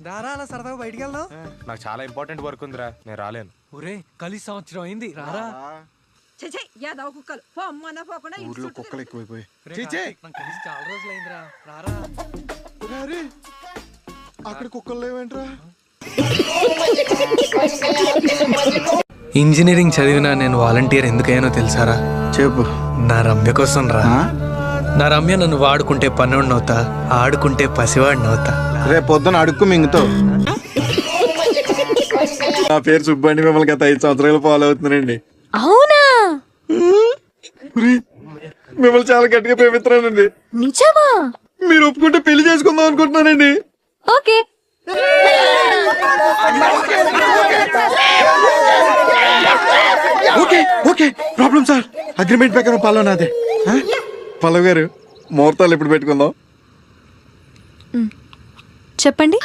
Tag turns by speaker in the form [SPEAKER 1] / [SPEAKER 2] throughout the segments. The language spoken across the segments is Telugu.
[SPEAKER 1] రారా అలా సరదాగా బయటికి వెళ్దాం.
[SPEAKER 2] నాకు చాలా ఇంపార్టెంట్ వర్క్ ఉందిరా, నేను రాలేను.
[SPEAKER 1] ఒరే కలిసి సంవత్సరం అయింది, రారా.
[SPEAKER 3] యాదవ కుక్కలు పొమ్మన్నా పోకుండా
[SPEAKER 4] ఊర్లో కుక్కలు ఎక్కువైపోయి
[SPEAKER 1] కలిసి చాలా రోజులు అయిందిరా, రారా.
[SPEAKER 4] అక్కడ కుక్కలు లేవేంట్రా?
[SPEAKER 1] ఇంజనీరింగ్ చదివినా నేను వాలంటీర్ ఎందుకయ్యానో తెలుసారా?
[SPEAKER 4] చెప్పు.
[SPEAKER 1] నా రమ్య కోసం రా. నా రమ్య నన్ను వాడుకుంటే పన్నోడినవుతా, ఆడుకుంటే పసివాడినవుతా.
[SPEAKER 4] రేపు పొద్దున అడుక్కు మింగుతో. నా పేరు సుబ్బండి, మిమ్మల్ని గత 5 సంవత్సరాలు ఫాలో అవుతున్నానండి.
[SPEAKER 5] అవునా?
[SPEAKER 4] మిమ్మల్ని చాలా గట్టిగా ప్రేమిస్తున్నానండి.
[SPEAKER 5] నిజమా?
[SPEAKER 4] మీరు ఒప్పుకుంటే పెళ్లి చేసుకుందాం అనుకుంటున్నానండి.
[SPEAKER 5] Okay.
[SPEAKER 4] Okay okay problem sir. Agreement ప్రకారం పల్లవి నాదే. పల్లవి గారు, ముహూర్తాలు ఎప్పుడు పెట్టుకుందాం?
[SPEAKER 5] చెప్పండి.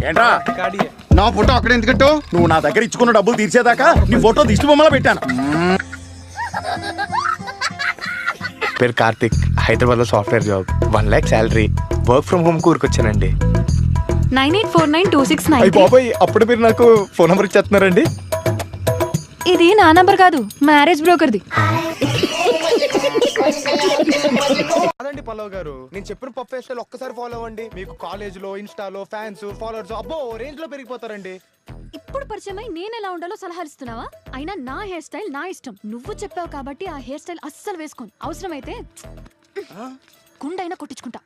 [SPEAKER 2] ఏంట్రా
[SPEAKER 4] నా ఫోటో అక్కడ ఎందుకంటూ?
[SPEAKER 2] నువ్వు నా దగ్గర ఇచ్చుకున్న డబ్బులు తీర్చేదాకా నీ ఫోటో దిష్టి బొమ్మలో పెట్టాను. పేరు కార్తిక్, హైదరాబాద్ లో software job, 1 lakh salary, work from home కూరుకొచ్చానండి.
[SPEAKER 5] 98492690.
[SPEAKER 2] బాబాయ్, అప్పుడు మీరు నాకు ఫోన్ నెంబర్ ఇచ్చేస్తున్నారండి.
[SPEAKER 5] ఇది నా నంబర్ కాదు, మ్యారేజ్ బ్రోకర్ది.
[SPEAKER 2] అదండి పల్లవ్ గారు, నేను చెప్పిన పప్పు స్టైల్ ఒక్కసారి ఫాలో అవ్వండి, మీకు కాలేజ్ లో, ఇన్స్టాలో ఫ్యాన్స్ ఫాలోవర్స్ అబ్బో రేంజ్ లో పెరిగిపోతారండి.
[SPEAKER 5] ఇప్పుడు పరిచయమై నేను ఎలా ఉండాలో సలహాలు ఇస్తున్నావా? అయినా నా హెయిర్ స్టైల్ నా ఇష్టం. నువ్వు చెప్పావు కాబట్టి ఆ హెయిర్ స్టైల్ అస్సలు వేసుకోను. అవసరమైతే గుండైనా కొట్టించుకుంటా.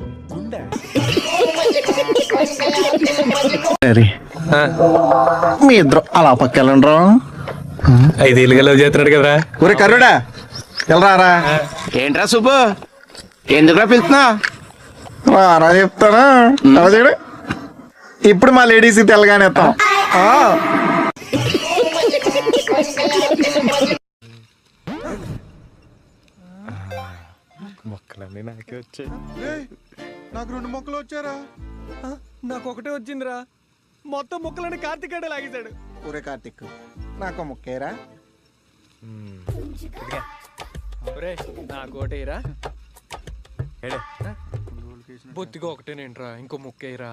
[SPEAKER 4] మీ ఇద్దరు అలా పక్కెళ్ళండ్రా.
[SPEAKER 1] 5 ఏళ్ళుగా లవ్ చేస్తున్నాడు కదరా.
[SPEAKER 4] ఒరే కర్రుడా, వెళ్ళరారా.
[SPEAKER 6] ఏంట్రా సుబ్బు, ఎందుకురా పిలుస్తున్నా?
[SPEAKER 4] రారా చెప్తానా. ఇప్పుడు మా లేడీస్ తెల్లగానే ఎత్తాం.
[SPEAKER 2] మొక్కలన్నీ నాకే వచ్చాయి.
[SPEAKER 4] నాకు 2 మొక్కలు వచ్చారా?
[SPEAKER 1] నాకు ఒకటే వచ్చిందిరా, మొత్తం ముక్కలని కార్తీక్ గడే లాగేశాడు.
[SPEAKER 4] ఒరే కార్తిక్, నాకు మొక్కేరా.
[SPEAKER 1] ఒరే నాకు ఒకటేరా. బొత్తిగా ఒకటేనేంట్రా, ఇంకో ముక్కేరా.